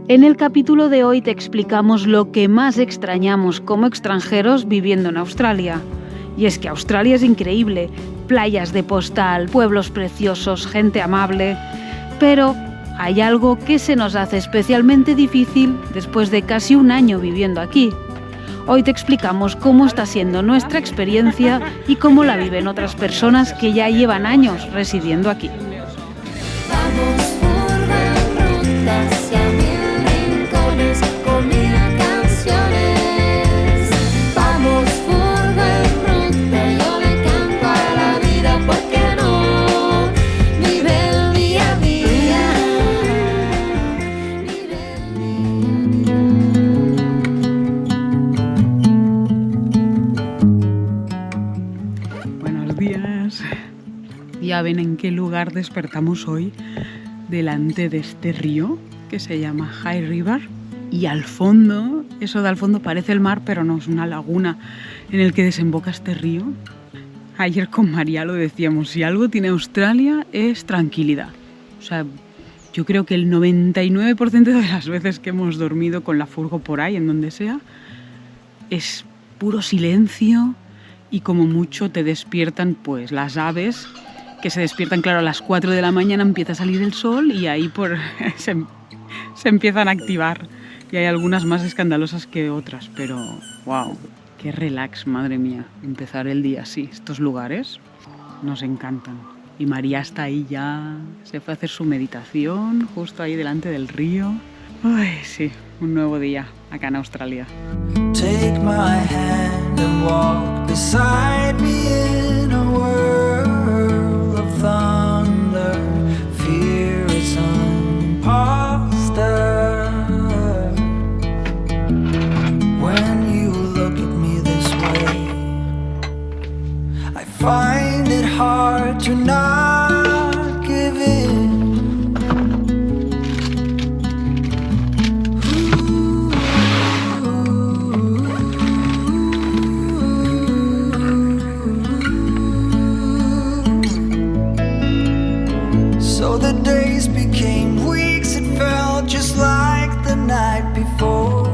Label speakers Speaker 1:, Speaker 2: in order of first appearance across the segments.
Speaker 1: En el capítulo de hoy te explicamos lo que más extrañamos como extranjeros viviendo en Australia. Y es que Australia es increíble, playas de postal, pueblos preciosos, gente amable, pero hay algo que se nos hace especialmente difícil después de casi un año viviendo aquí. Hoy te explicamos cómo está siendo nuestra experiencia y cómo la viven otras personas que ya llevan años residiendo aquí. Ya ven en qué lugar despertamos hoy, delante de este río que se llama High River, y al fondo, eso de al fondo parece el mar, pero no, es una laguna en el que desemboca este río. Ayer con María lo decíamos, si algo tiene Australia es tranquilidad. O sea, yo creo que el 99% de las veces que hemos dormido con la furgo por ahí, en donde sea, es puro silencio y como mucho te despiertan pues las aves, que se despiertan, claro, a las 4 de la mañana empieza a salir el sol y ahí se empiezan a activar. Y hay algunas más escandalosas que otras, pero wow, qué relax, madre mía, empezar el día así. Estos lugares nos encantan. Y María está ahí ya, se fue a hacer su meditación justo ahí delante del río. Ay, sí, un nuevo día acá en Australia.
Speaker 2: Take my hand and walk beside me in a world of thunder. Fear is an imposter. When you look at me this way, I find it hard to not give in. So the days became weeks, it felt just like the night before.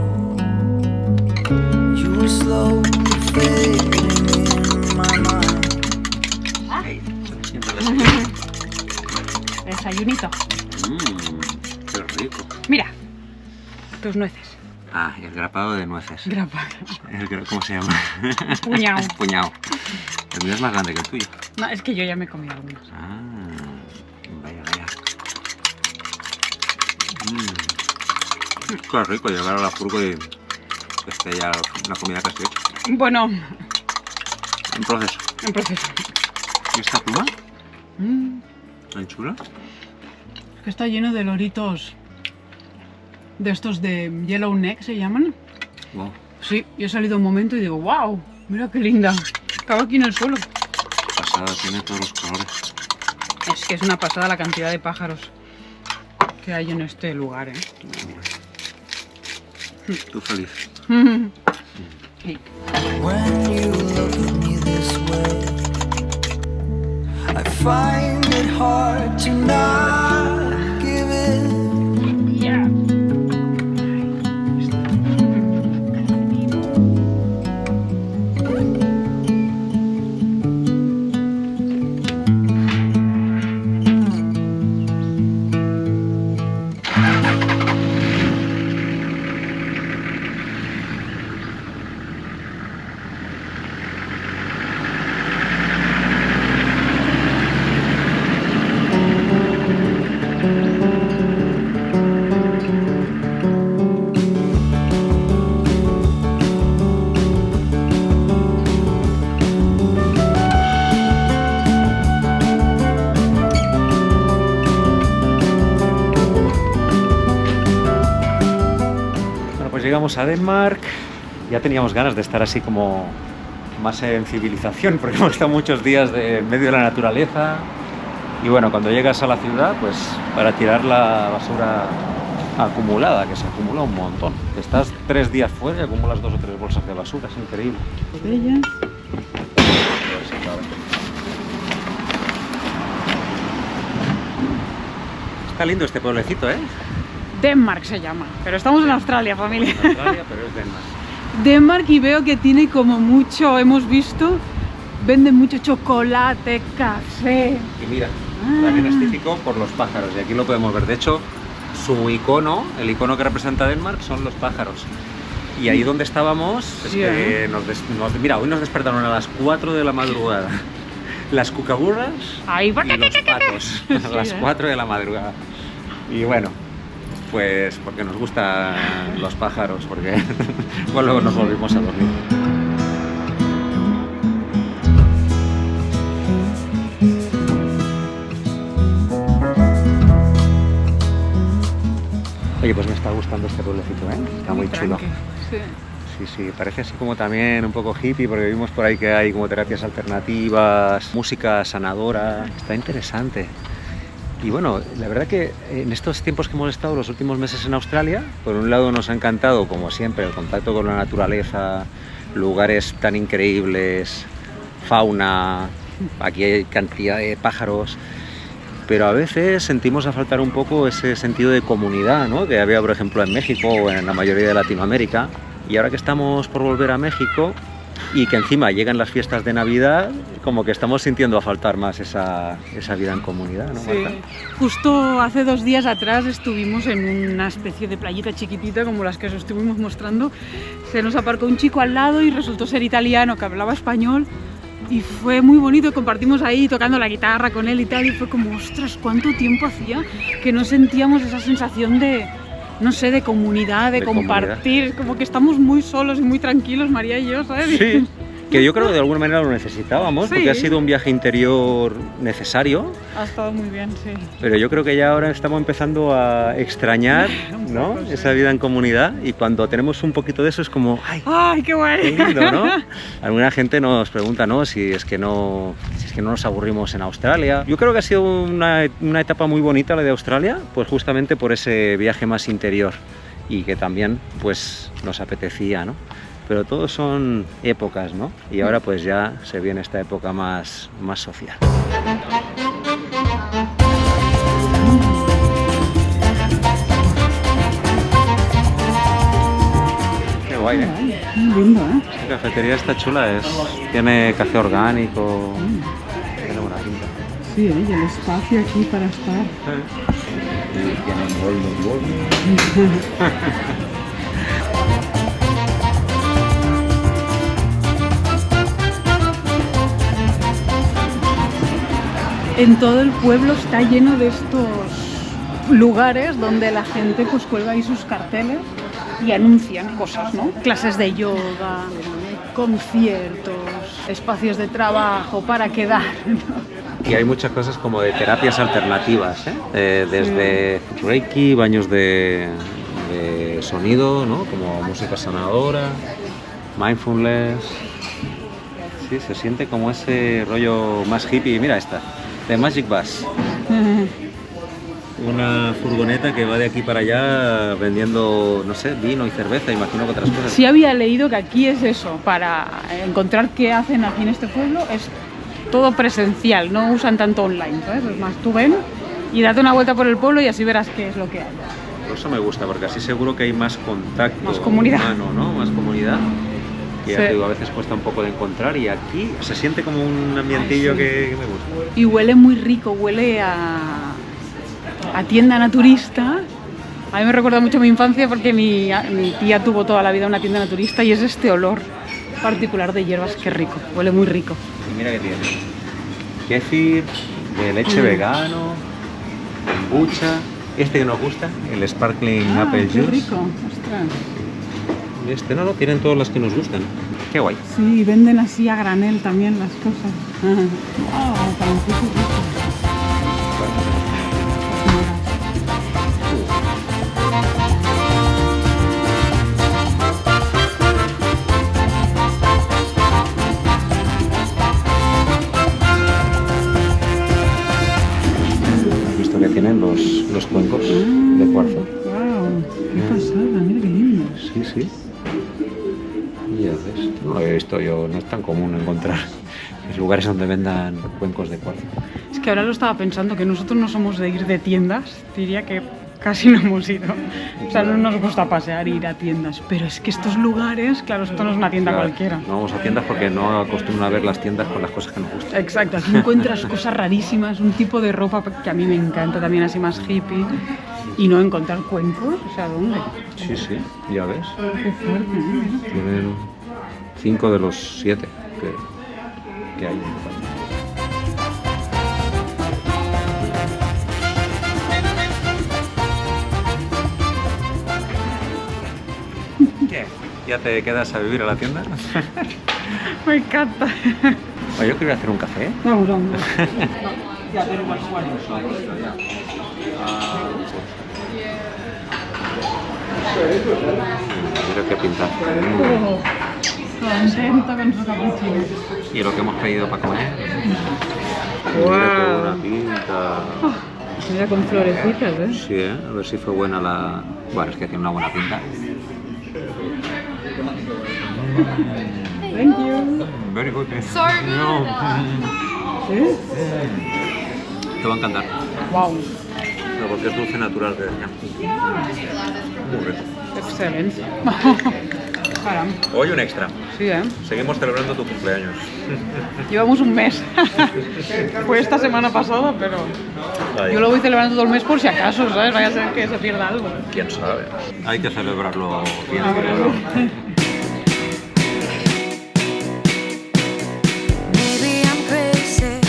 Speaker 2: You were slowly fading in my mind.
Speaker 1: Desayunito.
Speaker 3: Qué rico.
Speaker 1: Mira, tus nueces.
Speaker 3: Ah, el grapado de nueces.
Speaker 1: Grapado.
Speaker 3: ¿Cómo se llama?
Speaker 1: Puñado.
Speaker 3: Puñado. El mío es más grande que el tuyo.
Speaker 1: No, es que yo ya me he comido algunos.
Speaker 3: Ah, vaya. Qué rico llegar a la furgo y que esté ya la comida casi hecha.
Speaker 1: Bueno,
Speaker 3: En proceso.
Speaker 1: en proceso.
Speaker 3: ¿Y esta pluma? ¿Tan chula?
Speaker 1: Es que está lleno de loritos de estos de Yellow Neck, ¿se llaman?
Speaker 3: Wow.
Speaker 1: Sí, yo he salido un momento y digo, wow, mira qué linda. Acaba aquí en el suelo.
Speaker 3: Pasada, tiene todos los colores.
Speaker 1: Es que es una pasada la cantidad de pájaros que hay en este lugar, ¿eh?
Speaker 3: Tú feliz.
Speaker 1: Sí.
Speaker 2: When you look at me this way, I find it hard to not give in.
Speaker 1: Yeah.
Speaker 4: Llegamos a Denmark, ya teníamos ganas de estar así como más en civilización, porque hemos estado muchos días en medio de la naturaleza. Y bueno, cuando llegas a la ciudad, pues para tirar la basura acumulada, que se acumula un montón. Estás 3 días fuera y acumulas 2 o 3 bolsas de basura, es increíble.
Speaker 1: Bella.
Speaker 4: Está lindo este pueblecito, ¿eh?
Speaker 1: Denmark se llama, pero estamos en Australia, familia.
Speaker 4: Australia, pero es Denmark.
Speaker 1: Denmark, y veo que tiene como mucho, hemos visto, venden mucho chocolate, café.
Speaker 4: Y mira, también es típico por los pájaros, y aquí lo podemos ver. De hecho, su icono, el icono que representa Denmark, son los pájaros. Y ahí donde estábamos, es
Speaker 1: Sí,
Speaker 4: que mira, hoy nos despertaron a las 4 de la madrugada las cucaburras
Speaker 1: Ahí,
Speaker 4: y los patos a las
Speaker 1: Sí,
Speaker 4: 4 de la madrugada. Y bueno, pues porque nos gustan los pájaros, porque pues luego nos volvimos a dormir. Oye, pues me está gustando este pueblecito, ¿eh? Está muy chulo.
Speaker 1: tranqui, sí.
Speaker 4: Sí, sí, parece así como también un poco hippie, porque vimos por ahí que hay como terapias alternativas, música sanadora, está interesante. Y bueno, la verdad que en estos tiempos que hemos estado, los últimos meses en Australia, por un lado nos ha encantado, como siempre, el contacto con la naturaleza, lugares tan increíbles, fauna, aquí hay cantidad de pájaros, pero a veces sentimos a faltar un poco ese sentido de comunidad, ¿no? Que había, por ejemplo, en México o en la mayoría de Latinoamérica. Y ahora que estamos por volver a México y que encima llegan las fiestas de Navidad, como que estamos sintiendo a faltar más esa vida en comunidad, ¿no, Marta?
Speaker 1: Sí. Justo hace 2 días atrás estuvimos en una especie de playita chiquitita como las que os estuvimos mostrando. Se nos aparcó un chico al lado y resultó ser italiano que hablaba español. Y fue muy bonito, compartimos ahí tocando la guitarra con él y tal, y fue como, ostras, cuánto tiempo hacía que no sentíamos esa sensación de, no sé, de comunidad, de compartir, como que estamos muy solos y muy tranquilos, María y yo, ¿sabes?
Speaker 4: Sí, que yo creo que de alguna manera lo necesitábamos,
Speaker 1: Sí.
Speaker 4: porque ha sido un viaje interior necesario,
Speaker 1: Ha estado muy bien, sí.
Speaker 4: pero yo creo que ya ahora estamos empezando a extrañar,
Speaker 1: Un
Speaker 4: ¿no?
Speaker 1: poco, sí.
Speaker 4: Esa vida en comunidad, y cuando tenemos un poquito de eso es como, ¡ay!
Speaker 1: ¡Ay, qué guay!
Speaker 4: Qué lindo, ¿no? Alguna gente nos pregunta, ¿no? Si es que no nos aburrimos en Australia. Yo creo que ha sido una etapa muy bonita la de Australia, pues justamente por ese viaje más interior y que también pues nos apetecía, ¿no? Pero todos son épocas, ¿no? Y ahora pues ya se viene esta época más social. Qué guay, ¿eh?
Speaker 1: Muy lindo, ¿eh?
Speaker 4: Esta cafetería está chula, tiene café orgánico, tiene buena pinta.
Speaker 1: Sí, y el espacio aquí para estar. En todo el pueblo está lleno de estos lugares donde la gente pues cuelga ahí sus carteles y anuncian cosas, ¿no? Clases de yoga, conciertos, espacios de trabajo para quedar, ¿no?
Speaker 4: Y hay muchas cosas como de terapias alternativas, ¿eh? Desde Reiki, baños de sonido, ¿no? Como música sanadora, mindfulness. Sí, se siente como ese rollo más hippie. Mira esta, The Magic Bus. Una furgoneta que va de aquí para allá vendiendo, no sé, vino y cerveza, imagino que otras cosas.
Speaker 1: Sí había leído que aquí es eso, para encontrar qué hacen aquí en este pueblo es todo presencial, no usan tanto online, ¿sabes? Es más, tú ven y date una vuelta por el pueblo y así verás qué es lo que hay.
Speaker 4: Por eso me gusta, porque así seguro que hay más contacto
Speaker 1: Más comunidad.
Speaker 4: humano, ¿no? Más comunidad. Que ya
Speaker 1: Sí.
Speaker 4: te digo, a veces cuesta un poco de encontrar y aquí se siente como un ambientillo
Speaker 1: Ay, sí.
Speaker 4: que me gusta.
Speaker 1: Y huele muy rico, huele a tienda naturista. A mí me recuerda mucho mi infancia porque mi tía tuvo toda la vida una tienda naturista y es este olor particular de hierbas, que rico, huele muy rico.
Speaker 4: Y mira que tiene kéfir, de leche vegano, kombucha, este que nos gusta, el sparkling apple
Speaker 1: qué
Speaker 4: juice.
Speaker 1: rico, ostras.
Speaker 4: Y este no, tienen todas las que nos gustan. Qué guay.
Speaker 1: Sí, venden así a granel también las cosas. Wow, francés y rico.
Speaker 4: ¿Has visto que tienen los cuencos de cuarzo?
Speaker 1: Wow, qué pasada, mira qué lindo.
Speaker 4: Sí, sí. Y ya ves, no lo había visto yo, no es tan común encontrar lugares donde vendan cuencos de cuarzo.
Speaker 1: Es que ahora lo estaba pensando, que nosotros no somos de ir de tiendas, diría que casi no hemos ido. O sea, no nos gusta pasear e ir a tiendas, pero es que estos lugares, claro, esto no es una tienda
Speaker 4: Claro,
Speaker 1: cualquiera.
Speaker 4: No vamos a tiendas porque no acostumbro a ver las tiendas con las cosas que nos gustan.
Speaker 1: Exacto, aquí encuentras cosas rarísimas, un tipo de ropa que a mí me encanta, también así más hippie, y no encontrar cuencos, o sea, ¿dónde?
Speaker 4: Sí, sí, ya ves.
Speaker 1: Qué fuerte, ¿eh?
Speaker 4: Tienen 5 de los 7 que hay en el país. ¿Qué? ¿Ya te quedas a vivir a la tienda?
Speaker 1: Me encanta.
Speaker 4: Oye, yo quiero hacer un café.
Speaker 1: Vamos, vamos.
Speaker 4: Mira qué pinta.
Speaker 1: Contento con su cappuccino.
Speaker 4: ¿Y lo que hemos pedido para comer?
Speaker 1: Guau.
Speaker 4: Mira qué buena pinta.
Speaker 1: Mira, con florecitas, ¿eh?
Speaker 4: Sí, a ver si fue buena la... Bueno, es que tiene una buena pinta.
Speaker 1: Thank you.
Speaker 4: Very good.
Speaker 5: So good.
Speaker 1: ¿Sí?
Speaker 4: Te va a encantar.
Speaker 1: Wow.
Speaker 4: Pero porque es dulce natural que decía. Muy rico.
Speaker 1: Excelente. Caramba.
Speaker 4: Hoy un extra.
Speaker 1: Sí, ¿eh?
Speaker 4: Seguimos celebrando tu cumpleaños.
Speaker 1: Llevamos un mes. Fue esta semana pasada, pero
Speaker 4: Ahí.
Speaker 1: yo lo voy celebrando todo el mes por si acaso, ¿sabes? Vaya a ser que se pierda algo.
Speaker 4: ¿Quién sabe? Hay que celebrarlo bien
Speaker 1: Ah,
Speaker 4: celebrado.
Speaker 5: Maybe I'm crazy,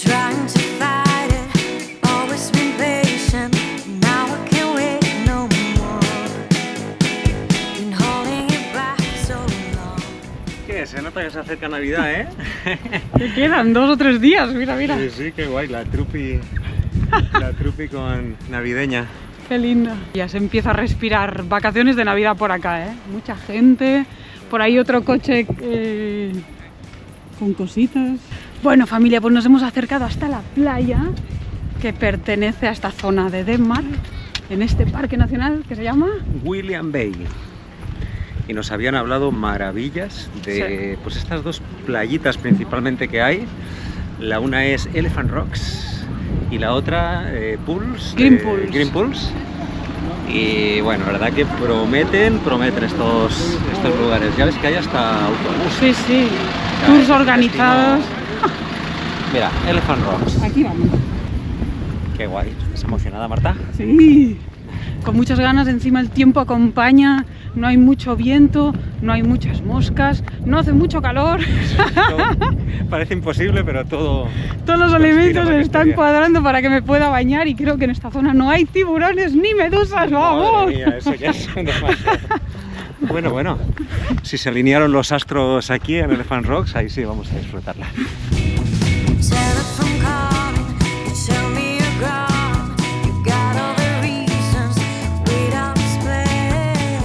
Speaker 5: trying to fight it. Always been patient, now I can't wait no more. Been holding it back so long.
Speaker 4: ¿Qué? Se nota que se acerca Navidad, ¿eh?
Speaker 1: Que quedan 2 o 3 días, mira, mira.
Speaker 4: Sí, sí, qué guay. La trupi con navideña.
Speaker 1: Qué linda. Ya se empieza a respirar vacaciones de Navidad por acá, ¿eh? Mucha gente. Por ahí otro coche con cositas. Bueno, familia, pues nos hemos acercado hasta la playa que pertenece a esta zona de Denmark, en este parque nacional que se llama...
Speaker 4: William Bay. Y nos habían hablado maravillas de pues estas dos playitas principalmente que hay. La una es Elephant Rocks y la otra Pools.
Speaker 1: Green Pools.
Speaker 4: Green Pools. Y bueno, la verdad que prometen estos lugares. Ya ves que hay hasta autobús.
Speaker 1: Sí, sí.
Speaker 4: Ya,
Speaker 1: Tours
Speaker 4: es un
Speaker 1: organizados.
Speaker 4: Mira, Elephant Rocks.
Speaker 1: Aquí vamos.
Speaker 4: Qué guay. ¿Estás emocionada, Marta?
Speaker 1: Sí. Con muchas ganas, encima el tiempo acompaña, no hay mucho viento, no hay muchas moscas, no hace mucho calor.
Speaker 4: Parece imposible, pero todo...
Speaker 1: Todos los
Speaker 4: conspira
Speaker 1: elementos
Speaker 4: para que
Speaker 1: están
Speaker 4: esté bien.
Speaker 1: cuadrando para que me pueda bañar y creo que en esta zona no hay tiburones ni medusas, ¡vamos!
Speaker 4: Madre mía, eso ya es demasiado. Bueno, si se alinearon los astros aquí en Elephant Rocks, ahí sí vamos a disfrutarla.
Speaker 5: Telephone calling, you tell me you're gone. You got all the reasons we don't explain.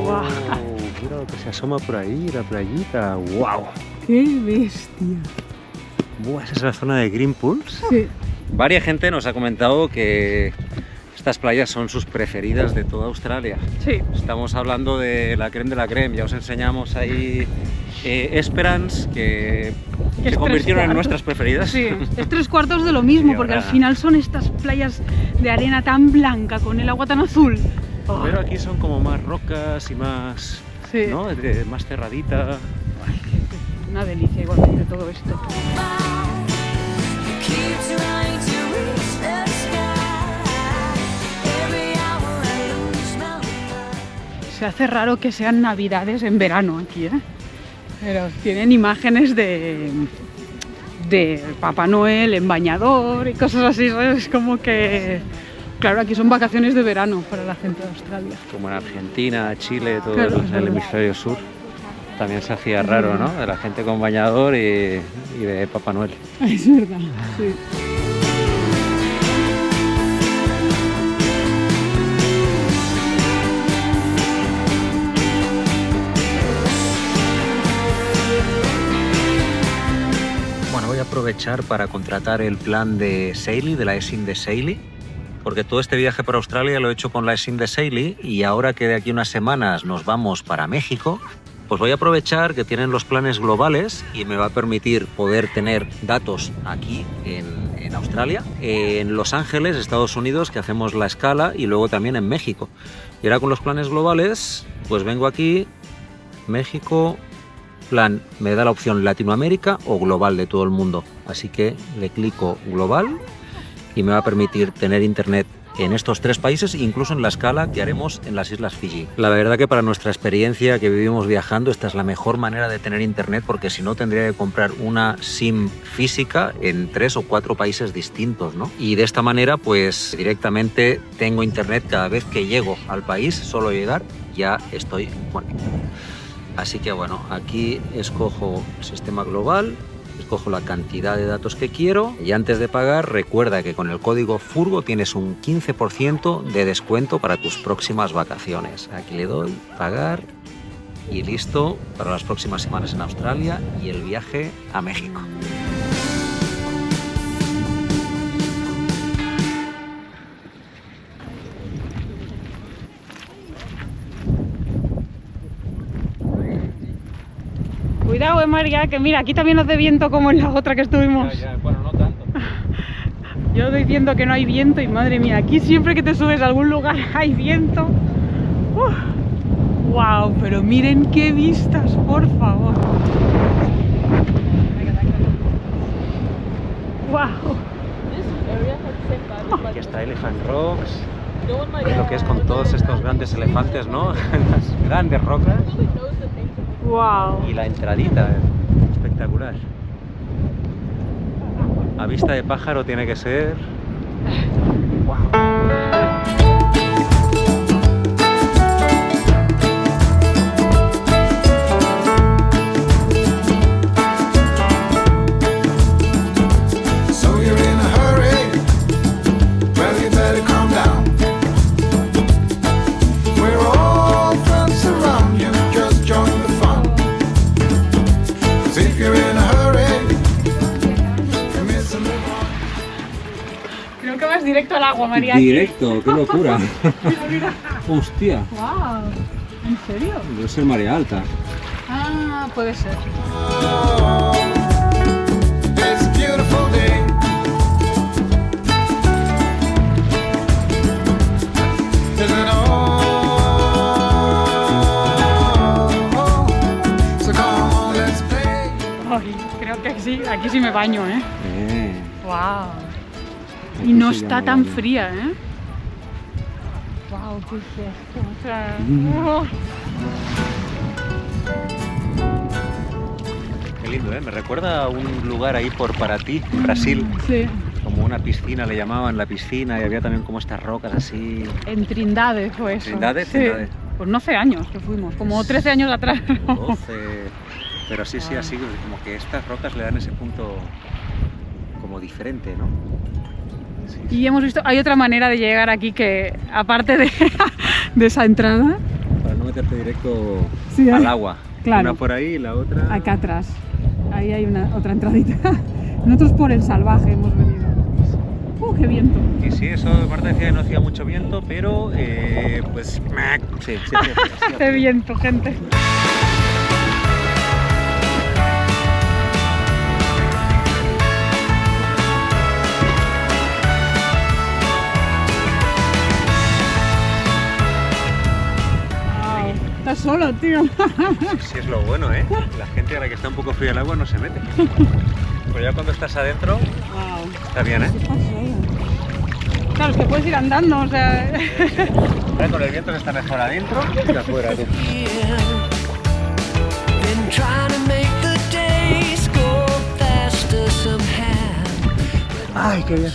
Speaker 1: Guau.
Speaker 4: Mira lo que se asoma por ahí, la playita. ¡Wow!
Speaker 1: ¡Qué bestia!
Speaker 4: Buah, esa es la zona de Green Pools.
Speaker 1: Sí.
Speaker 4: Varia gente nos ha comentado que estas playas son sus preferidas de toda Australia.
Speaker 1: Sí.
Speaker 4: Estamos hablando de la creme, ya os enseñamos ahí Esperance, que
Speaker 1: Es
Speaker 4: se convirtieron en
Speaker 1: 3/4.
Speaker 4: nuestras preferidas.
Speaker 1: Sí, es 3/4 de lo mismo,
Speaker 4: Y
Speaker 1: porque al
Speaker 4: ahora-
Speaker 1: final son estas playas de arena tan blanca con el agua tan azul. Oh,
Speaker 4: Pero aquí son como más rocas y más,
Speaker 1: sí.
Speaker 4: ¿no? Más cerradita.
Speaker 1: Una delicia igualmente todo esto.
Speaker 5: You keep trying to reach the sky. Every hour I lose my mind.
Speaker 1: Se hace raro que sean navidades en verano aquí, ¿eh? Pero tienen imágenes de Papá Noel en bañador y cosas así, ¿sabes? Como que... Claro, aquí son vacaciones de verano para la gente de Australia.
Speaker 4: Como en Argentina, Chile, todo
Speaker 1: Claro, es
Speaker 4: el
Speaker 1: verdad.
Speaker 4: hemisferio sur. También se hacía raro, ¿no? De la gente con bañador y de Papá Noel.
Speaker 1: Es verdad, sí.
Speaker 4: Bueno, voy a aprovechar para contratar el plan de Saily, de la eSIM de Saily, porque todo este viaje por Australia lo he hecho con la eSIM de Saily y ahora que de aquí unas semanas nos vamos para México, pues voy a aprovechar que tienen los planes globales y me va a permitir poder tener datos aquí en en Australia, en Los Ángeles, Estados Unidos, que hacemos la escala, y luego también en México. Y ahora con los planes globales, pues vengo aquí, México, plan, me da la opción Latinoamérica o global de todo el mundo. Así que le clico global y me va a permitir tener internet en estos 3 países, incluso en la escala que haremos en las Islas Fiji. La verdad que para nuestra experiencia que vivimos viajando, esta es la mejor manera de tener internet, porque si no tendría que comprar una SIM física en 3 o 4 países distintos, ¿no? Y de esta manera pues directamente tengo internet cada vez que llego al país, solo llegar ya estoy conectado. Así que bueno, aquí escojo sistema global, escojo la cantidad de datos que quiero y antes de pagar recuerda que con el código FURGO tienes un 15% de descuento para tus próximas vacaciones. Aquí le doy pagar y listo para las próximas semanas en Australia y el viaje a México.
Speaker 1: Cuidado, María, que mira, aquí también hace viento como en la otra que estuvimos.
Speaker 4: Bueno, no tanto.
Speaker 1: Yo doy viendo que no hay viento y madre mía, aquí siempre que te subes a algún lugar hay viento. ¡Wow! Pero miren qué vistas, por favor. ¡Wow!
Speaker 4: Aquí está Elephant Rocks, lo que es con todos estos grandes elefantes, ¿no? Las grandes rocas.
Speaker 1: ¡Wow!
Speaker 4: Y la entradita, espectacular. A vista de pájaro tiene que ser...
Speaker 2: So you're in a hurry? Well, you better calm down. We're all friends around you, just join the fun. 'Cause if you're in a hurry, you're missing the one.
Speaker 1: Creo que vas directo al agua, María.
Speaker 4: Directo, qué locura. Hostia,
Speaker 1: ¡Wow! ¿En serio?
Speaker 4: debe ser marea alta.
Speaker 1: Ah, puede ser.
Speaker 2: Oh, it's a beautiful day. Isn't it all? So come on, let's play.
Speaker 1: Ay, creo que aquí sí me baño, ¿eh? ¡Wow! Y no está tan fría, ¿eh? ¡Wow! ¿Qué es esto? O sea,
Speaker 4: Qué lindo, ¿eh? Me recuerda a un lugar ahí por Paraty, Brasil.
Speaker 1: sí.
Speaker 4: Como una piscina, le llamaban la piscina, y había también como estas rocas así.
Speaker 1: En Trindade fue eso.
Speaker 4: ¿Trindade?
Speaker 1: Sí.
Speaker 4: Trindade.
Speaker 1: Pues no hace años que fuimos, como 13 años atrás.
Speaker 4: 12. Pero sí, sí, así como que estas rocas le dan ese punto como diferente, ¿no? Sí, sí.
Speaker 1: Y hemos visto, hay otra manera de llegar aquí que, aparte de, de esa entrada,
Speaker 4: Para no meterte directo
Speaker 1: Sí,
Speaker 4: al agua.
Speaker 1: claro.
Speaker 4: Una por ahí y la otra...
Speaker 1: acá atrás. Ahí hay otra entradita. Nosotros por el salvaje hemos venido. ¡Qué viento!
Speaker 4: Y sí, eso Marta decía que no hacía mucho viento, pero pues... Sí, sí, sí.
Speaker 1: ¡Qué viento, gente! Wow, estás solo, tío.
Speaker 4: Sí, es lo bueno, ¿eh? La gente ahora que está un poco fría el agua no se mete. Pero ya cuando estás adentro,
Speaker 1: Wow.
Speaker 4: está bien, ¿eh?
Speaker 1: Claro, es que puedes ir andando, o sea...
Speaker 4: Ahora con el viento se está mejor adentro que afuera, tú.
Speaker 5: Been trying to make the days go faster somehow.
Speaker 4: ¡Ay, qué bien!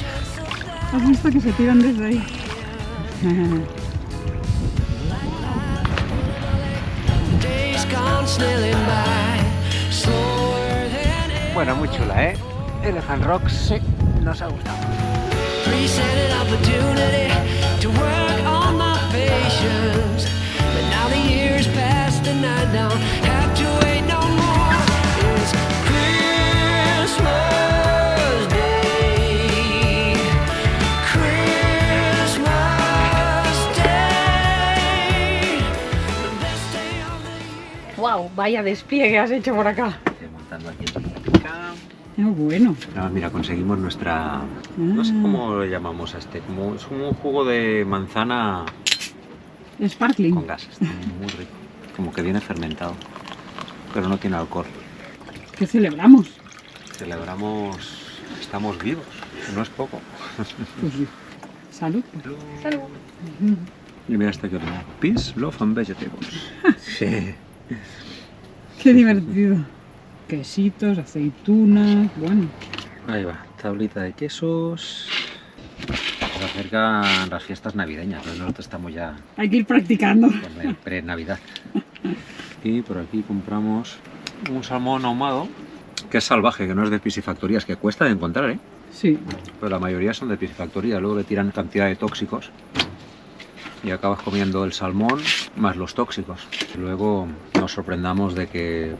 Speaker 1: ¿Has visto que se tiran desde ahí?
Speaker 5: Days gone snailing by, slower than ever.
Speaker 4: Bueno, muy chula, ¿eh? Elephant Rocks sí, nos ha gustado.
Speaker 5: Presented opportunity to work on my patience, but now the years past and I don't have to wait no more. It's Christmas Day, Christmas Day, the best day of the year.
Speaker 1: ¡Wow! Vaya despliegue has hecho por acá.
Speaker 4: Estoy montando aquí el
Speaker 1: bueno.
Speaker 4: Ah, mira, conseguimos nuestra... No sé cómo lo llamamos a este. Como, es como un jugo de manzana
Speaker 1: Sparkling.
Speaker 4: con gas. Está muy rico. Como que viene fermentado. Pero no tiene alcohol.
Speaker 1: ¿Qué celebramos?
Speaker 4: Celebramos... Estamos vivos. No es poco.
Speaker 1: Pues sí. Salud.
Speaker 5: Salud.
Speaker 4: Y mira este que ordena. Peace, love and vegetables. Sí.
Speaker 1: Qué divertido. Quesitos, aceitunas, bueno.
Speaker 4: Ahí va, tablita de quesos. Se acercan las fiestas navideñas, pero nosotros estamos ya
Speaker 1: Hay que ir practicando.
Speaker 4: con el pre-navidad. Y por aquí compramos un salmón ahumado, que es salvaje, que no es de piscifactorías, que cuesta de encontrar, ¿eh?
Speaker 1: Sí.
Speaker 4: Pero la mayoría son de piscifactoría, luego le tiran cantidad de tóxicos y acabas comiendo el salmón más los tóxicos. Luego nos sorprendamos de que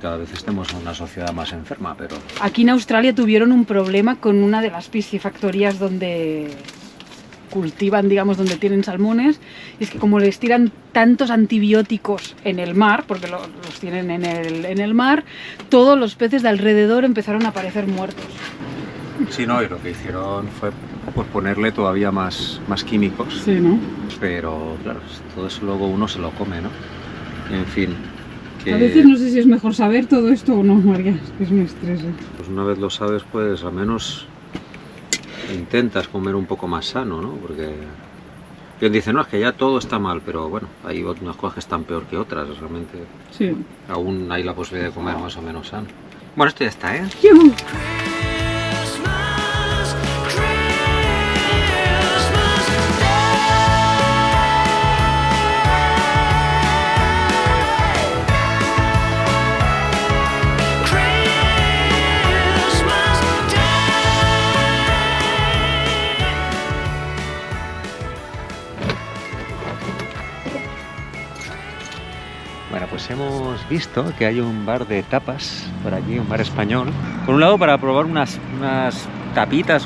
Speaker 4: cada vez estemos en una sociedad más enferma, pero
Speaker 1: Aquí en Australia tuvieron un problema con una de las piscifactorías donde cultivan, digamos, donde tienen salmones. Y es que como les tiran tantos antibióticos en el mar, porque los tienen en el mar, todos los peces de alrededor empezaron a aparecer muertos.
Speaker 4: sí, no, y lo que hicieron fue pues, ponerle todavía más químicos,
Speaker 1: Sí, ¿no?
Speaker 4: pero claro, todo eso luego uno se lo come, ¿no? En fin, que
Speaker 1: A veces no sé si es mejor saber todo esto o no, María, es que es un estrés.
Speaker 4: pues una vez lo sabes, pues al menos intentas comer un poco más sano, ¿no? Porque quien dice, no, es que ya todo está mal, pero bueno, hay unas cosas que están peor que otras, realmente
Speaker 1: Sí.
Speaker 4: aún hay la posibilidad de comer más o menos sano. Bueno, esto ya está, ¿eh?
Speaker 1: ¡Yujú!
Speaker 2: Christmas, Christmas
Speaker 4: Bueno, pues hemos visto que hay un bar de tapas por aquí, un bar español. Por un lado para probar unas tapitas,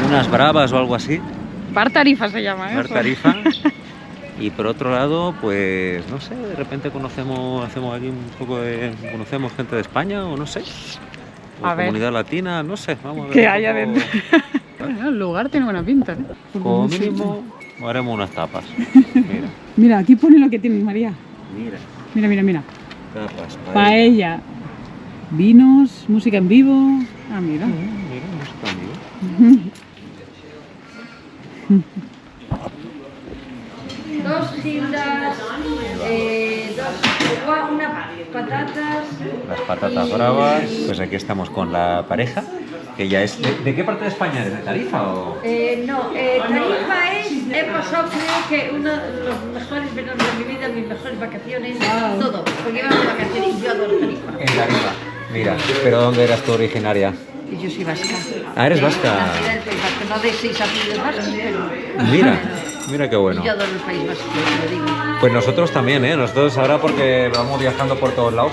Speaker 4: unas bravas o algo así,
Speaker 1: Bar Tarifa se llama, ¿eh?
Speaker 4: bar Tarifa. Y por otro lado, pues no sé, de repente hacemos aquí un poco de... conocemos gente de España o no sé. O
Speaker 1: A ver.
Speaker 4: comunidad latina, no sé, vamos a ver.
Speaker 1: Que
Speaker 4: un
Speaker 1: hay
Speaker 4: poco.
Speaker 1: adentro. El lugar tiene buena pinta, ¿eh?
Speaker 4: Como
Speaker 1: Sí.
Speaker 4: mínimo haremos unas tapas. Mira,
Speaker 1: Mira, aquí pone lo que tienes, María.
Speaker 4: mira,
Speaker 1: Mira, mira, mira.
Speaker 4: tapas,
Speaker 1: Paella, vinos, música en vivo. Ah, mira.
Speaker 4: Mira, música en vivo.
Speaker 5: Dos gildas, unas patatas.
Speaker 4: Las patatas bravas. Pues aquí estamos con la pareja, que ya es... ¿De qué parte de España eres? ¿De Tarifa o...?
Speaker 5: Tarifa he pasado creo que uno de los mejores veranos de mi vida, mis mejores vacaciones, todo, porque iba de vacaciones y yo adoro Tarifa.
Speaker 4: En Tarifa. Mira, pero ¿dónde eras tú originaria?
Speaker 5: Y yo soy vasca.
Speaker 4: Ah, eres vasca.
Speaker 5: Nacida del País Vasco, no de 6 apellidos vascos, pero...
Speaker 4: Mira qué bueno.
Speaker 5: Y yo adoro el País Vasco, lo digo.
Speaker 4: Pues nosotros también, ¿eh? Nosotros ahora porque vamos viajando por todos lados,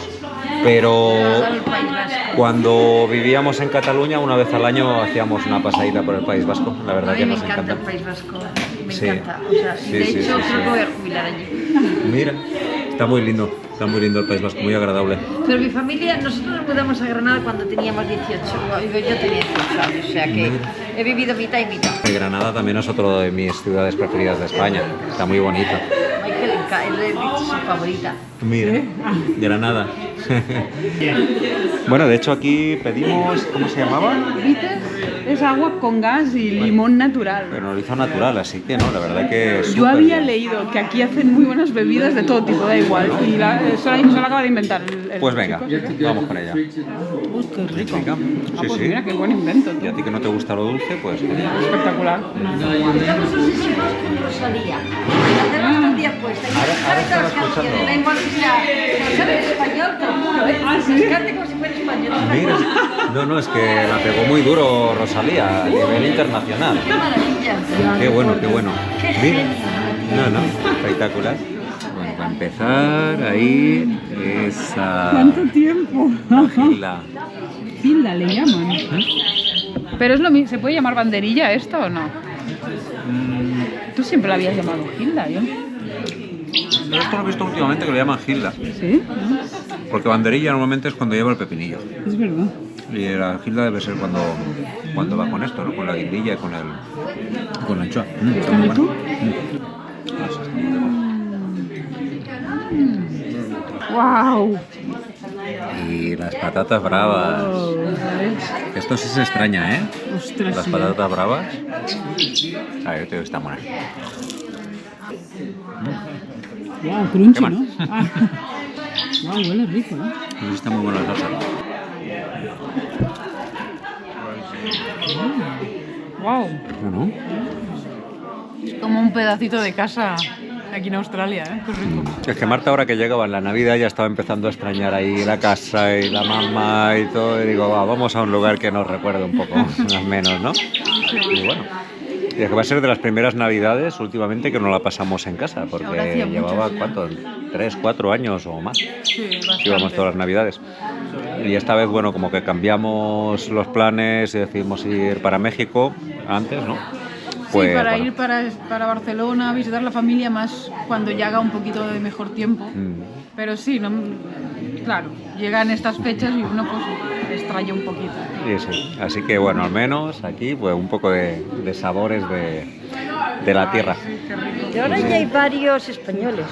Speaker 4: pero
Speaker 5: Adoro el País Vasco.
Speaker 4: cuando vivíamos en Cataluña una vez al año hacíamos una pasadita por el País Vasco, la
Speaker 5: A
Speaker 4: verdad
Speaker 5: mí
Speaker 4: que
Speaker 5: me
Speaker 4: nos
Speaker 5: encanta
Speaker 4: encanta.
Speaker 5: el País Vasco, me
Speaker 4: Sí.
Speaker 5: encanta. O sea,
Speaker 4: Sí,
Speaker 5: de
Speaker 4: sí,
Speaker 5: hecho
Speaker 4: sí,
Speaker 5: creo
Speaker 4: sí.
Speaker 5: que voy a jubilar allí.
Speaker 4: Mira, está muy lindo el País Vasco, muy agradable.
Speaker 5: Pero mi familia, nosotros nos mudamos a Granada cuando teníamos 18, yo tenía 18 años, o sea que he vivido mitad y mitad.
Speaker 4: Granada también es otro de mis ciudades preferidas de España, está muy bonito.
Speaker 5: Michael, él le dicho su favorita.
Speaker 4: Mira, Granada. Bueno, de hecho aquí pedimos, ¿cómo se llamaba?
Speaker 1: Bitter es agua con gas y limón natural.
Speaker 4: Pero lo hizo natural, así que no, la verdad que
Speaker 1: Yo
Speaker 4: súper
Speaker 1: había
Speaker 4: bien.
Speaker 1: leído que aquí hacen muy buenas bebidas de todo tipo, da igual. Y se lo acaba de inventar. El
Speaker 4: Pues venga,
Speaker 1: chico.
Speaker 4: vamos con ella.
Speaker 1: Uy, qué rico.
Speaker 4: Venga.
Speaker 1: Ah,
Speaker 4: Sí,
Speaker 1: pues
Speaker 4: sí.
Speaker 1: mira, qué buen invento. tú.
Speaker 4: Y a ti que no te gusta lo dulce, pues...
Speaker 1: Espectacular.
Speaker 5: Estamos obsesionados con Rosalía. La tenemos todo el día puesta. Y
Speaker 4: Ahora
Speaker 5: sabe todas las
Speaker 4: estaba
Speaker 5: canciones,
Speaker 4: escuchando.
Speaker 5: da igual que sea. Pero sabe en español, te lo juro, ¿eh? Nos canta como si fuera español. es una
Speaker 4: Mira,
Speaker 5: cosa.
Speaker 4: no, es que la pegó muy duro Rosalía a nivel internacional.
Speaker 5: Qué maravilla.
Speaker 4: Qué bueno, qué bueno.
Speaker 5: Qué
Speaker 4: Mira,
Speaker 5: genio.
Speaker 4: no, espectacular. Bueno, para empezar, ahí, esa...
Speaker 1: ¿Cuánto tiempo?
Speaker 4: Gilda.
Speaker 1: Hilda le llaman. Pero es lo mismo, ¿se puede llamar banderilla esto o no? Tú siempre la habías llamado Hilda, ¿yo?
Speaker 4: Esto lo he visto últimamente que lo llaman Gilda.
Speaker 1: ¿Sí?
Speaker 3: Porque banderilla normalmente es cuando lleva el pepinillo.
Speaker 1: Es verdad.
Speaker 3: Y la gilda debe ser cuando va con esto, ¿no? Con la guindilla y con la anchoa. Está muy bueno.
Speaker 1: ¡Wow!
Speaker 3: Y las patatas bravas. Esto sí se extraña, ¿eh?
Speaker 1: Ostras,
Speaker 3: Las
Speaker 1: sí.
Speaker 3: patatas bravas. A ver, tío, está buena.
Speaker 1: Wow, crunchy,
Speaker 3: Qué
Speaker 1: ¿no? Ah. Wow, huele rico, ¿eh?
Speaker 3: Y está muy buena la salsa.
Speaker 1: Wow.
Speaker 3: ¿No?
Speaker 1: Es como un pedacito de casa aquí en Australia, ¿eh? Qué rico.
Speaker 4: Es que Marta, ahora que llegaba en la Navidad, ya estaba empezando a extrañar ahí la casa y la mamá y todo. Y digo, va, vamos a un lugar que nos recuerde un poco, al menos, ¿no? Y bueno, y es que va a ser de las primeras Navidades últimamente que no la pasamos en casa,
Speaker 1: Ahora
Speaker 4: porque
Speaker 1: hacía
Speaker 4: llevaba,
Speaker 1: muchos, ya.
Speaker 4: ¿cuánto? 3, 4 años o más.
Speaker 1: Sí, bastante.
Speaker 4: Íbamos todas las Navidades. Y esta vez, bueno, como que cambiamos los planes y decidimos ir para México antes, ¿no?
Speaker 1: Sí, para
Speaker 4: bueno,
Speaker 1: ir para Barcelona a visitar la familia más cuando ya haga un poquito de mejor tiempo. Pero sí, no, claro, llegan estas fechas y uno pues extraña un poquito.
Speaker 4: sí. Así que bueno, al menos aquí pues un poco de sabores de la tierra.
Speaker 1: Sí, qué rico.
Speaker 6: Y ahora ya hay varios españoles.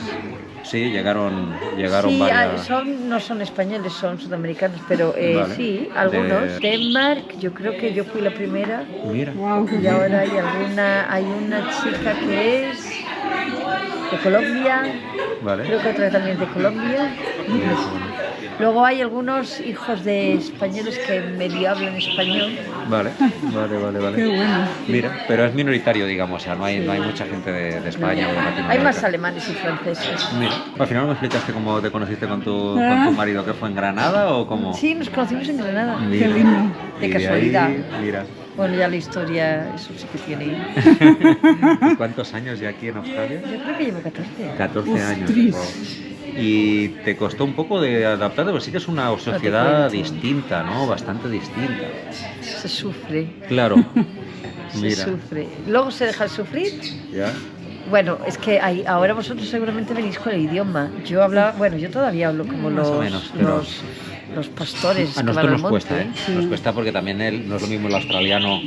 Speaker 4: Sí, llegaron
Speaker 6: Sí,
Speaker 4: varias.
Speaker 6: no son españoles, son sudamericanos, pero
Speaker 4: Vale.
Speaker 6: sí, algunos.
Speaker 4: De-
Speaker 6: Denmark, yo creo que yo fui la primera.
Speaker 4: Mira.
Speaker 1: Wow, qué
Speaker 6: Y
Speaker 1: rico.
Speaker 6: ahora hay una chica que es de Colombia,
Speaker 4: Vale.
Speaker 6: creo que otra también de Colombia. Luego hay algunos hijos de españoles que medio hablan español.
Speaker 4: Vale.
Speaker 1: Qué bueno.
Speaker 4: Mira, pero es minoritario, digamos, o sea, no hay mucha gente de España o de Latinoamérica.
Speaker 6: Hay más alemanes y franceses.
Speaker 4: Mira, al final me explicaste cómo te conociste con tu marido, que fue en Granada o cómo.
Speaker 6: Sí, nos conocimos en Granada.
Speaker 4: Mira.
Speaker 1: Qué lindo.
Speaker 6: De
Speaker 4: Y
Speaker 6: casualidad.
Speaker 4: ahí, mira.
Speaker 6: Bueno, ya la historia, eso sí que tiene.
Speaker 4: ¿Y cuántos años ya aquí en Australia?
Speaker 6: Yo creo que llevo 14.
Speaker 4: 14 años.
Speaker 1: Ostras.
Speaker 4: Wow. Y te costó un poco de adaptarte, pero sí que es una sociedad
Speaker 6: cuento.
Speaker 4: distinta, ¿no? Bastante distinta.
Speaker 6: Se sufre,
Speaker 4: Claro.
Speaker 6: se
Speaker 4: Mira.
Speaker 6: sufre. Luego se deja de sufrir.
Speaker 4: ¿Ya?
Speaker 6: Bueno, es que ahora vosotros seguramente venís con el idioma. Yo todavía hablo como
Speaker 4: Más o
Speaker 6: los,
Speaker 4: menos, pero-
Speaker 6: los pastores
Speaker 4: A
Speaker 6: que van
Speaker 4: nosotros
Speaker 6: al
Speaker 4: nos
Speaker 6: monte.
Speaker 4: cuesta, ¿eh? Nos cuesta porque también no es lo mismo el australiano,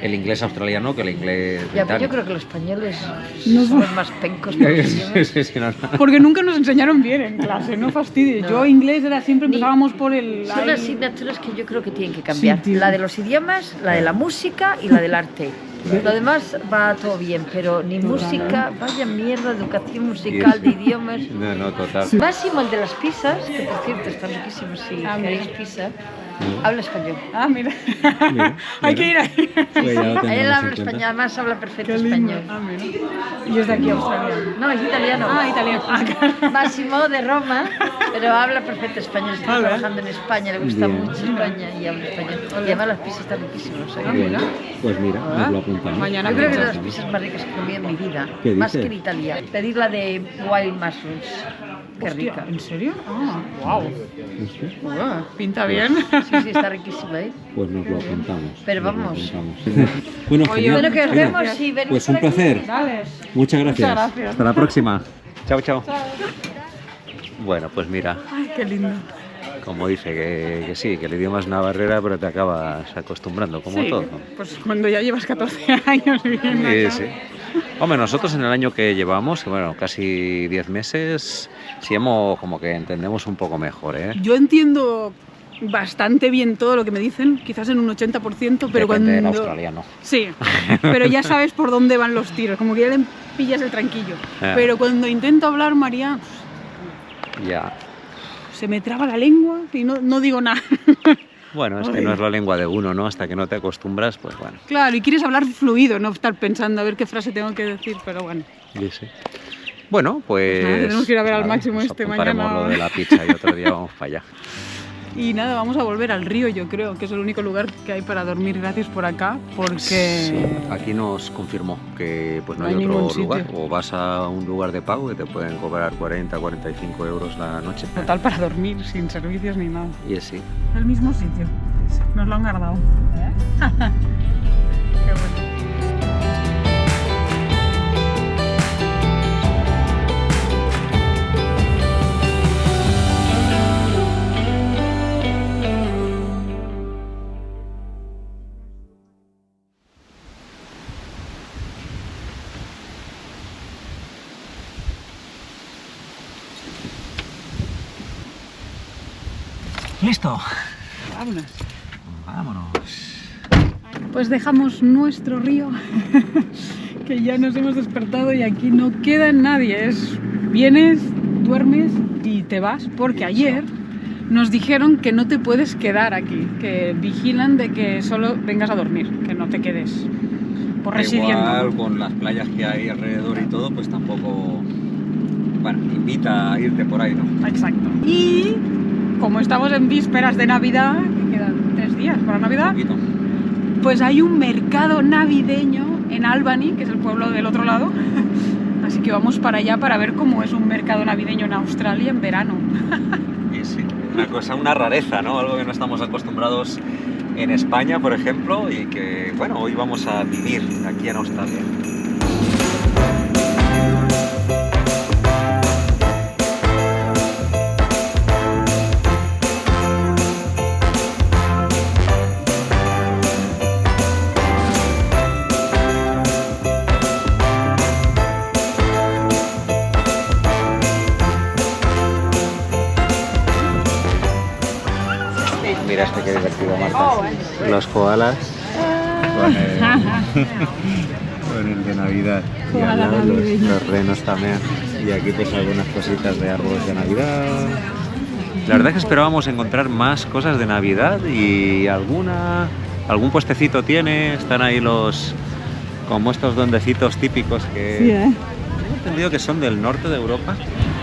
Speaker 4: el inglés australiano que el inglés
Speaker 6: Ya, pero yo
Speaker 4: británico.
Speaker 6: creo que los españoles
Speaker 1: No
Speaker 6: somos
Speaker 1: son-
Speaker 6: más pencos con los idiomas.
Speaker 4: Sí, no.
Speaker 1: Porque nunca nos enseñaron bien en clase, no fastidies.
Speaker 6: No.
Speaker 1: Yo inglés era siempre
Speaker 6: Ni-
Speaker 1: empezábamos por el...
Speaker 6: Son
Speaker 1: ahí-
Speaker 6: asignaturas que yo creo que tienen que cambiar.
Speaker 1: Sí, tío.
Speaker 6: La de los idiomas, la de la música y la del arte. Lo demás va todo bien, pero ni música, vaya mierda, educación musical de idiomas.
Speaker 4: No, total.
Speaker 6: Máximo el de las pizzas, que por cierto está riquísimo si
Speaker 1: Ah,
Speaker 6: queréis
Speaker 1: mira.
Speaker 6: pizza, habla español.
Speaker 1: Ah, mira. Hay que ir ahí.
Speaker 4: Pues ya lo
Speaker 6: Él
Speaker 4: tendremos
Speaker 6: habla
Speaker 4: en cuenta.
Speaker 6: español, además habla perfecto
Speaker 1: Qué lindo.
Speaker 6: español.
Speaker 1: Ah, mira. Y es de aquí Australia.
Speaker 6: No, es italiano.
Speaker 1: Ah, italiano. Ah, claro.
Speaker 6: Máximo de Roma, pero habla perfecto español. Está
Speaker 1: Vale.
Speaker 6: trabajando en España, le gusta
Speaker 4: Bien.
Speaker 6: mucho España y habla español. Y además las pizzas están riquísimas. ¿eh?
Speaker 1: mira.
Speaker 4: Pues mira,
Speaker 1: Ah,
Speaker 4: nos lo apuntamos.
Speaker 1: mañana
Speaker 6: Yo creo que es de
Speaker 1: pizzas.
Speaker 6: las pizzas más ricas que he comido en mi vida.
Speaker 4: ¿Qué
Speaker 6: Más
Speaker 4: dices?
Speaker 6: que en Italia. Pedir la de wild mushrooms. Qué
Speaker 1: Hostia,
Speaker 6: rica.
Speaker 1: ¿en serio? Ah, wow. Pinta bien.
Speaker 6: Sí, sí, está riquísima, ¿eh?
Speaker 4: Pues nos lo apuntamos.
Speaker 6: Pero vamos.
Speaker 4: Bueno,
Speaker 1: Oye,
Speaker 4: genial.
Speaker 6: Bueno, que os
Speaker 4: Oye,
Speaker 6: vemos si venís
Speaker 4: Pues
Speaker 6: por
Speaker 4: un
Speaker 6: aquí.
Speaker 4: placer.
Speaker 1: Dale.
Speaker 4: Muchas gracias.
Speaker 1: Muchas gracias.
Speaker 4: Hasta la próxima. Chao, chao. Bueno, pues mira,
Speaker 1: Ay, qué lindo.
Speaker 4: como dice, que sí, que el idioma es una barrera, pero te acabas acostumbrando, como
Speaker 1: Sí,
Speaker 4: todo.
Speaker 1: pues cuando ya llevas 14 años viviendo
Speaker 4: Sí,
Speaker 1: acá.
Speaker 4: sí. Hombre, nosotros en el año que llevamos, que bueno, casi 10 meses, sí hemos como que entendemos un poco mejor, ¿eh?
Speaker 1: Yo entiendo bastante bien todo lo que me dicen, quizás en un 80%, pero
Speaker 4: Depende del
Speaker 1: cuando...
Speaker 4: australiano.
Speaker 1: Sí, pero ya sabes por dónde van los tiros, como que ya le pillas el tranquillo. Pero cuando intento hablar, María,
Speaker 4: Ya.
Speaker 1: se me traba la lengua y no digo nada.
Speaker 4: Bueno, es que
Speaker 1: Ay.
Speaker 4: no es la lengua de uno, ¿no? Hasta que no te acostumbras, pues bueno.
Speaker 1: Claro, y quieres hablar fluido, no estar pensando a ver qué frase tengo que decir, pero bueno.
Speaker 4: Sí, sí. Bueno, pues...
Speaker 1: nada, tenemos que ir a ver al Máximo
Speaker 4: nos
Speaker 1: este
Speaker 4: apuntaremos
Speaker 1: mañana.
Speaker 4: lo de la pizza y otro día vamos para allá.
Speaker 1: Y nada, vamos a volver al río, yo creo, que es el único lugar que hay para dormir gratis por acá, porque...
Speaker 4: Sí, aquí nos confirmó que pues no
Speaker 1: No
Speaker 4: hay
Speaker 1: hay
Speaker 4: otro
Speaker 1: ningún
Speaker 4: lugar.
Speaker 1: sitio.
Speaker 4: O vas a un lugar de pago y te pueden cobrar 40, 45 euros la noche.
Speaker 1: Total para dormir, sin servicios ni nada.
Speaker 4: Y así.
Speaker 1: El mismo sitio. Nos lo han guardado. Qué bueno.
Speaker 4: Listo.
Speaker 1: Vámonos.
Speaker 4: Vámonos.
Speaker 1: Pues dejamos nuestro río, que ya nos hemos despertado y aquí no queda nadie. Vienes, duermes y te vas, porque ayer nos dijeron que no te puedes quedar aquí, que vigilan de que solo vengas a dormir, que no te quedes por residiendo.
Speaker 3: Igual con las playas que hay alrededor y todo, pues tampoco, bueno, invita a irte por ahí, ¿no?
Speaker 1: Exacto. Y como estamos en vísperas de Navidad, que quedan 3 días para Navidad,
Speaker 3: Un poquito.
Speaker 1: pues hay un mercado navideño en Albany, que es el pueblo del otro lado. Así que vamos para allá para ver cómo es un mercado navideño en Australia en verano.
Speaker 4: Y sí, una rareza, ¿no? Algo que no estamos acostumbrados en España, por ejemplo, y que, bueno, hoy vamos a vivir aquí en Australia. Mira este que divertido, Marta. Los koalas con el de Navidad. Y al
Speaker 1: Koala
Speaker 4: lado
Speaker 1: navideño.
Speaker 4: los renos también. Y aquí pues algunas cositas de árboles de Navidad. La verdad es que esperábamos encontrar más cosas de Navidad y algún puestecito tiene. Están ahí como estos duendecitos típicos que...
Speaker 1: Sí, ¿eh?
Speaker 4: Tengo entendido que son del norte de Europa,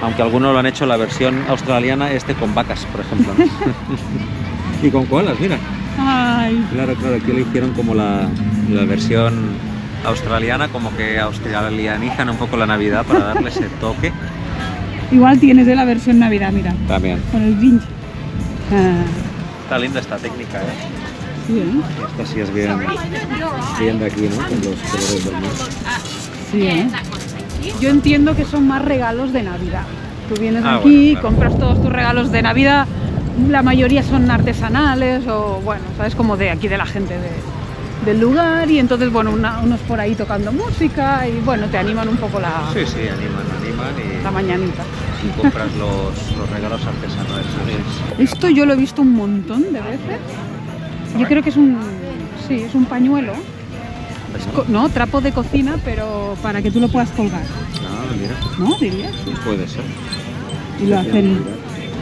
Speaker 4: aunque algunos lo han hecho la versión australiana, con vacas, por ejemplo, ¿no? Y con koalas, mira.
Speaker 1: Ay,
Speaker 4: Claro, aquí lo hicieron como la versión australiana, como que australianizan un poco la Navidad para darle ese toque.
Speaker 1: igual tienes de la versión Navidad, mira,
Speaker 4: También.
Speaker 1: con el Grinch. Ah,
Speaker 4: Está linda esta técnica, ¿eh?
Speaker 1: sí, ¿eh?
Speaker 4: Esta sí es bien de aquí, ¿no? Con los colores del mar.
Speaker 1: Sí, ¿eh? Yo entiendo que son más regalos de Navidad. Tú vienes
Speaker 4: Ah,
Speaker 1: aquí,
Speaker 4: bueno, claro.
Speaker 1: compras todos tus regalos de Navidad, la mayoría son artesanales o, bueno, ¿sabes? Como de aquí, de la gente del lugar, y entonces, bueno, unos por ahí tocando música y, bueno, te animan un poco la
Speaker 4: animan
Speaker 1: mañanita.
Speaker 4: y compras los regalos artesanales.
Speaker 1: Esto yo lo he visto un montón de veces. Yo creo que es un pañuelo. No, trapo de cocina, pero para que tú lo puedas colgar.
Speaker 4: Ah, mira,
Speaker 1: ¿No? Dirías.
Speaker 4: puede ser.
Speaker 1: Y lo hacen.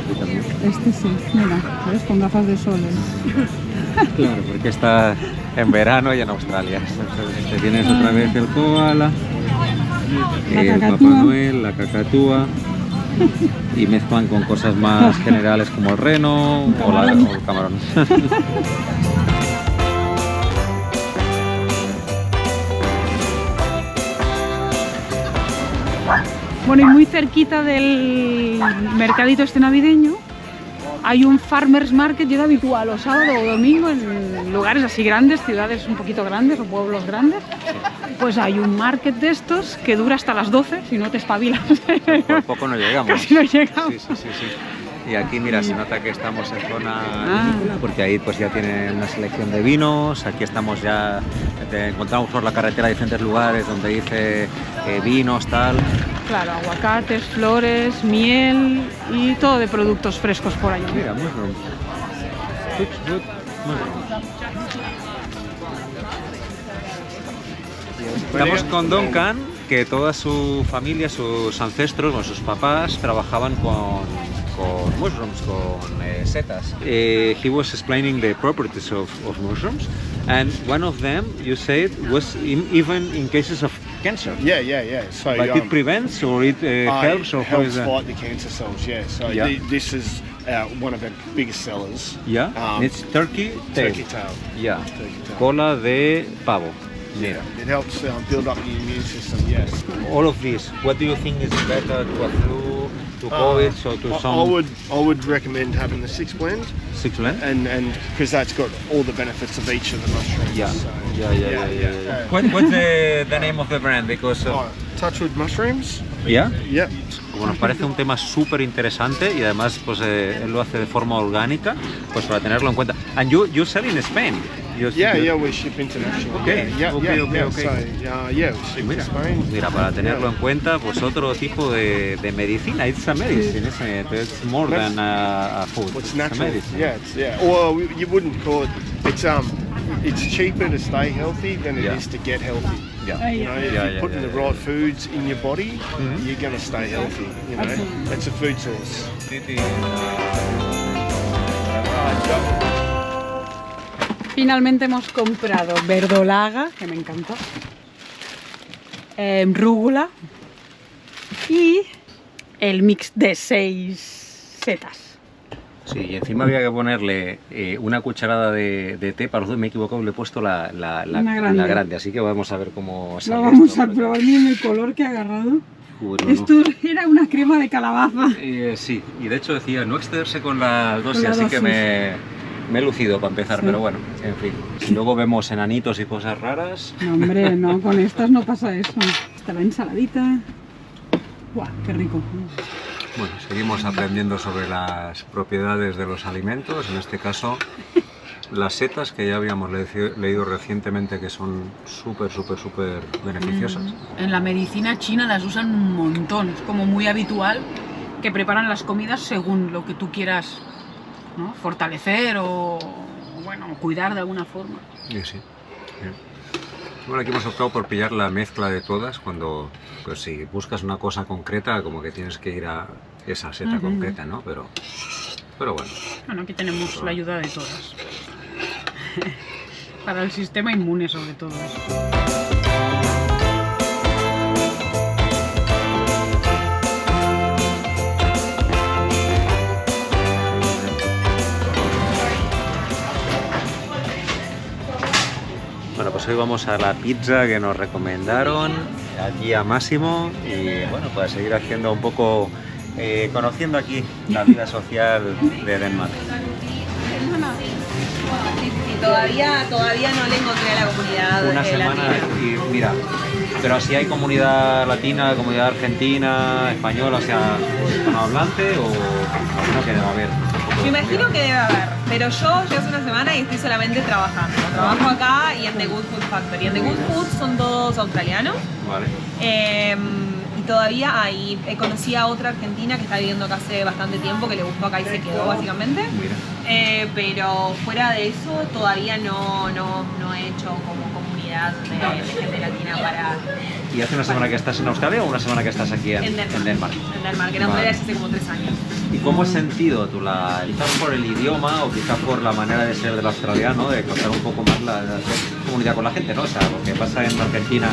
Speaker 4: Aquí también.
Speaker 1: Este sí, mira, ¿ves? Con gafas de sol.
Speaker 4: Claro, porque está en verano y en Australia. Te tienes otra vez el koala,
Speaker 1: La
Speaker 4: el Papá
Speaker 1: cacatúa.
Speaker 4: Noel, la cacatúa, y mezclan con cosas más generales como el reno o el camarón.
Speaker 1: Bueno, y muy cerquita del mercadito este navideño hay un farmers market, llega habitual los sábados o domingo en lugares así grandes, ciudades un poquito grandes o pueblos grandes. Pues hay un market de estos que dura hasta las 12, si no te espabilas.
Speaker 4: Por poco no llegamos.
Speaker 1: Casi no llegamos.
Speaker 4: Sí. Y aquí, mira, se nota que estamos en zona
Speaker 1: Ah.
Speaker 4: vinícola, porque ahí pues ya tienen una selección de vinos. Aquí estamos ya, encontramos por la carretera diferentes lugares donde dice vinos, tal.
Speaker 1: Claro, aguacates, flores, miel y todo de productos frescos por ahí.
Speaker 4: Mira, mushroom. Touchwood mushroom. Estamos con Duncan, que toda su familia, sus ancestros, bueno, sus papás trabajaban con mushrooms, con setas. He was explaining the properties of mushrooms, and one of them, you said, was even in cases of cancer.
Speaker 7: Yeah. So
Speaker 4: Like it prevents or it helps, or how is
Speaker 7: helps
Speaker 4: that?
Speaker 7: fight the cancer cells. Yeah. So
Speaker 4: Yeah.
Speaker 7: This is one of our biggest sellers.
Speaker 4: Yeah, it's turkey tail.
Speaker 7: Turkey tail.
Speaker 4: Yeah,
Speaker 7: Turkey tail.
Speaker 4: cola de pavo. Mira.
Speaker 7: It helps build up the immune system. Yes.
Speaker 4: All of this, what do you think is better to a flu, to COVID, or to some
Speaker 7: I would recommend having the 6 blend,
Speaker 4: 6 blend?
Speaker 7: and because that's got all the benefits of each of the mushrooms.
Speaker 4: Yeah.
Speaker 7: So,
Speaker 4: Yeah. What's the name of the brand? Because
Speaker 7: Touchwood mushrooms.
Speaker 4: yeah.
Speaker 7: Yep.
Speaker 4: Como nos parece un tema súper interesante y además pues él lo hace de forma orgánica, pues para tenerlo en cuenta. And you sell in Spain.
Speaker 7: Yeah, we ship international.
Speaker 3: Okay,
Speaker 7: Yeah,
Speaker 3: okay,
Speaker 7: yeah,
Speaker 3: okay,
Speaker 7: yeah.
Speaker 3: okay.
Speaker 7: So, yeah, we ship to
Speaker 4: Mira,
Speaker 7: Spain.
Speaker 4: mira, para tenerlo en cuenta, pues otro tipo de medicina. It's a medicine, isn't it? It's more than a food.
Speaker 7: It's
Speaker 4: a
Speaker 7: natural.
Speaker 4: medicine.
Speaker 7: Yeah, or you wouldn't call it. It's cheaper to stay healthy than it
Speaker 4: Yeah.
Speaker 7: is to get healthy.
Speaker 4: Yeah.
Speaker 7: You know, if
Speaker 4: Yeah,
Speaker 7: you're putting the right foods in your body, you're going to stay healthy. You know, it's a food source.
Speaker 1: Finalmente hemos comprado verdolaga, que me encanta, rúgula y el mix de 6 setas.
Speaker 4: Sí, y encima había que ponerle una cucharada de té para los dos. Me he equivocado, le he puesto la grande, así que vamos a ver cómo sale.
Speaker 1: Lo vamos
Speaker 4: esto,
Speaker 1: a probar, miren el color que ha agarrado.
Speaker 4: Joder, no,
Speaker 1: Esto era una crema de calabaza.
Speaker 4: sí, y de hecho decía no excederse con la dosis,
Speaker 1: la
Speaker 4: así que
Speaker 1: dosis.
Speaker 4: me he lucido para empezar,
Speaker 1: Sí.
Speaker 4: pero bueno, en fin. Si luego vemos enanitos y cosas raras,
Speaker 1: No, hombre, no, con estas no pasa eso. Está la ensaladita. ¡Guau, qué rico!
Speaker 3: Bueno, seguimos aprendiendo sobre las propiedades de los alimentos, en este caso las setas, que ya habíamos leído recientemente que son súper beneficiosas.
Speaker 1: En la medicina china las usan un montón. Es como muy habitual que preparan las comidas según lo que tú quieras, ¿no? Fortalecer o bueno, cuidar de alguna forma.
Speaker 3: Sí, sí. Bueno, aquí hemos optado por pillar la mezcla de todas, cuando, pues si buscas una cosa concreta, como que tienes que ir a esa seta concreta, ¿no? Pero bueno.
Speaker 1: Bueno, aquí tenemos la ayuda de todas. Para el sistema inmune sobre todo.
Speaker 4: bueno, pues hoy vamos a la pizza que nos recomendaron aquí a Máximo y bueno, para seguir haciendo un poco, conociendo aquí la vida social de Denmark.
Speaker 8: Todavía no le encontré a la comunidad
Speaker 4: Una semana
Speaker 8: latina.
Speaker 4: y mira, pero así hay comunidad latina, comunidad argentina, española, o sea, hispanohablante o no que debe haber.
Speaker 8: Me imagino que debe haber, pero yo ya hace una semana y estoy solamente trabajando. Trabajo acá y en The Good Food Factory. En The Good Food son todos australianos.
Speaker 4: Vale.
Speaker 8: Y todavía hay, conocí a otra argentina que está viviendo acá hace bastante tiempo, que le gustó acá y se quedó básicamente.
Speaker 4: Mira.
Speaker 8: Pero fuera de eso todavía no he hecho como comunidad de gente latina para...
Speaker 4: ¿Y hace una semana que estás en Australia o una semana que estás aquí en Denmark?
Speaker 8: En Denmark. En Australia ya hace como 3 años.
Speaker 4: ¿Y cómo has sentido tú quizás por el idioma o quizás por la manera de ser del australiano, de contar un poco más la comunidad con la gente, ¿no? O sea, lo que pasa en Argentina,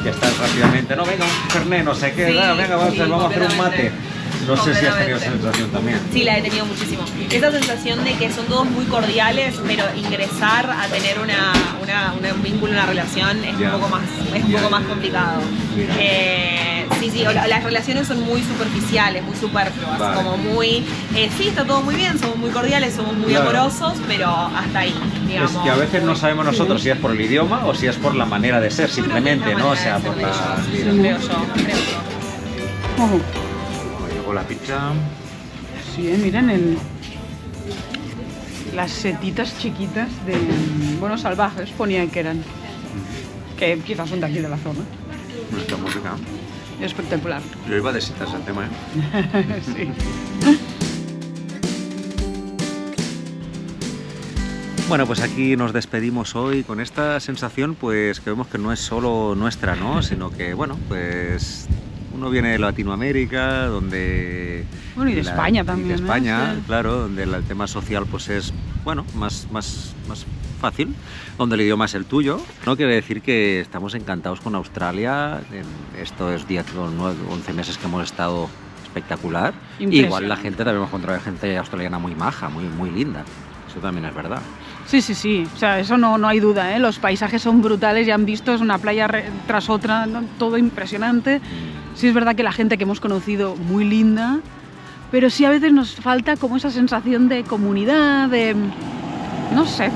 Speaker 4: que estás rápidamente, no, venga, un fernet, no sé qué,
Speaker 8: Sí,
Speaker 4: venga, vamos a hacer un mate. No sé si has tenido esa sensación también.
Speaker 8: Sí, la he tenido muchísimo. Esa sensación de que son todos muy cordiales, pero ingresar a tener un vínculo, una relación es un poco más complicado. Sí, las relaciones son muy superficiales, muy superfluas,
Speaker 4: Vale.
Speaker 8: como muy, sí, está todo muy bien, somos muy cordiales, somos muy amorosos, pero hasta ahí, digamos.
Speaker 4: Es que a veces no sabemos nosotros si es por el idioma o si es por la manera de ser, simplemente,
Speaker 8: La
Speaker 4: ¿no? O
Speaker 8: manera
Speaker 4: sea,
Speaker 8: de ser
Speaker 4: por
Speaker 8: de
Speaker 4: la...
Speaker 8: ellos, creo yo.
Speaker 1: Ojo.
Speaker 3: Llegó la pizza.
Speaker 1: Sí, miren las setitas chiquitas de, bueno, salvajes ponían que eran, que quizás son de aquí de la zona.
Speaker 3: Nuestra música.
Speaker 1: Espectacular.
Speaker 3: Yo iba de setas al tema, ¿eh?
Speaker 1: Sí.
Speaker 4: Bueno, pues aquí nos despedimos hoy con esta sensación, pues que vemos que no es solo nuestra, ¿no? Sino que, bueno, pues uno viene de Latinoamérica, donde...
Speaker 1: Bueno, y de España también,
Speaker 4: Y de España,
Speaker 1: sí.
Speaker 4: claro, donde el tema social pues es, bueno, más fácil, donde el idioma es el tuyo. No quiere decir que estamos encantados con Australia, en estos 10 o 11 meses que hemos estado espectacular. Igual la gente también hemos encontrado gente australiana muy maja, muy linda. Eso también es verdad.
Speaker 1: Sí. O sea, eso no hay duda, ¿eh? Los paisajes son brutales, ya han visto, es una playa tras otra, ¿no? Todo impresionante. Sí es verdad que la gente que hemos conocido muy linda, pero sí a veces nos falta como esa sensación de comunidad, de... no sé.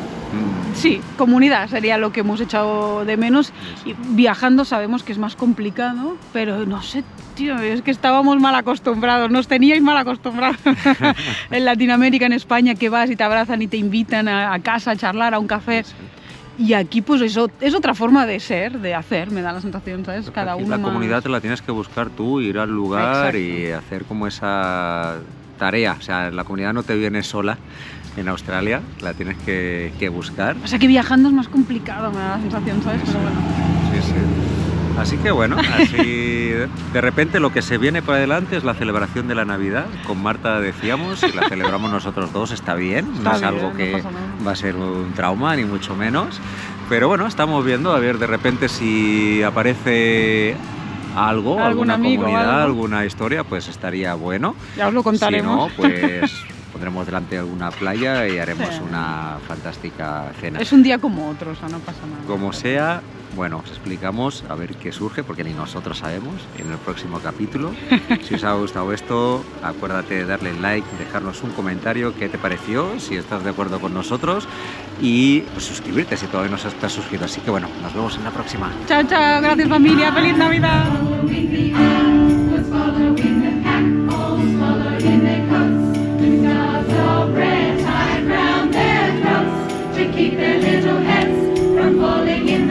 Speaker 1: Sí, comunidad sería lo que hemos echado de menos. Y viajando sabemos que es más complicado, pero no sé, tío, es que estábamos mal acostumbrados, nos teníais mal acostumbrados. En Latinoamérica, en España, que vas y te abrazan y te invitan a casa a charlar, a un café. Y aquí pues eso es otra forma de ser, de hacer, me da la sensación, ¿sabes? Cada
Speaker 4: Aquí
Speaker 1: uno
Speaker 4: la
Speaker 1: más...
Speaker 4: comunidad te la tienes que buscar tú, ir al lugar
Speaker 1: Exacto.
Speaker 4: y hacer como esa tarea. O sea, la comunidad no te viene sola en Australia, la tienes que buscar.
Speaker 1: O sea que viajando es más complicado, me da la sensación, ¿sabes? Pero bueno.
Speaker 4: Sí, sí. Así que bueno, así de repente lo que se viene para adelante es la celebración de la Navidad. Con Marta decíamos, si la celebramos nosotros dos está bien,
Speaker 1: Está
Speaker 4: no es
Speaker 1: bien,
Speaker 4: algo
Speaker 1: no
Speaker 4: que
Speaker 1: pasa nada.
Speaker 4: va a ser un trauma, ni mucho menos. Pero bueno, estamos viendo, a ver de repente si aparece algo,
Speaker 1: Algún
Speaker 4: alguna
Speaker 1: amigo,
Speaker 4: comunidad,
Speaker 1: algo.
Speaker 4: alguna historia, pues estaría bueno.
Speaker 1: Ya os lo contaremos.
Speaker 4: Si no, pues pondremos delante alguna playa y haremos
Speaker 1: Sí.
Speaker 4: una fantástica cena.
Speaker 1: Es un día como otro, o sea, no pasa nada.
Speaker 4: Como sea, bueno, os explicamos a ver qué surge, porque ni nosotros sabemos, en el próximo capítulo. Si os ha gustado esto, acuérdate de darle like, dejarnos un comentario, qué te pareció, si estás de acuerdo con nosotros, y pues, suscribirte si todavía no estás suscrito. Así que bueno, nos vemos en la próxima.
Speaker 1: Chao, chao, gracias familia, feliz Navidad.
Speaker 5: Was following the pack, all swallowed in their coats. With scarves of red tied round their throats to keep their little heads from falling in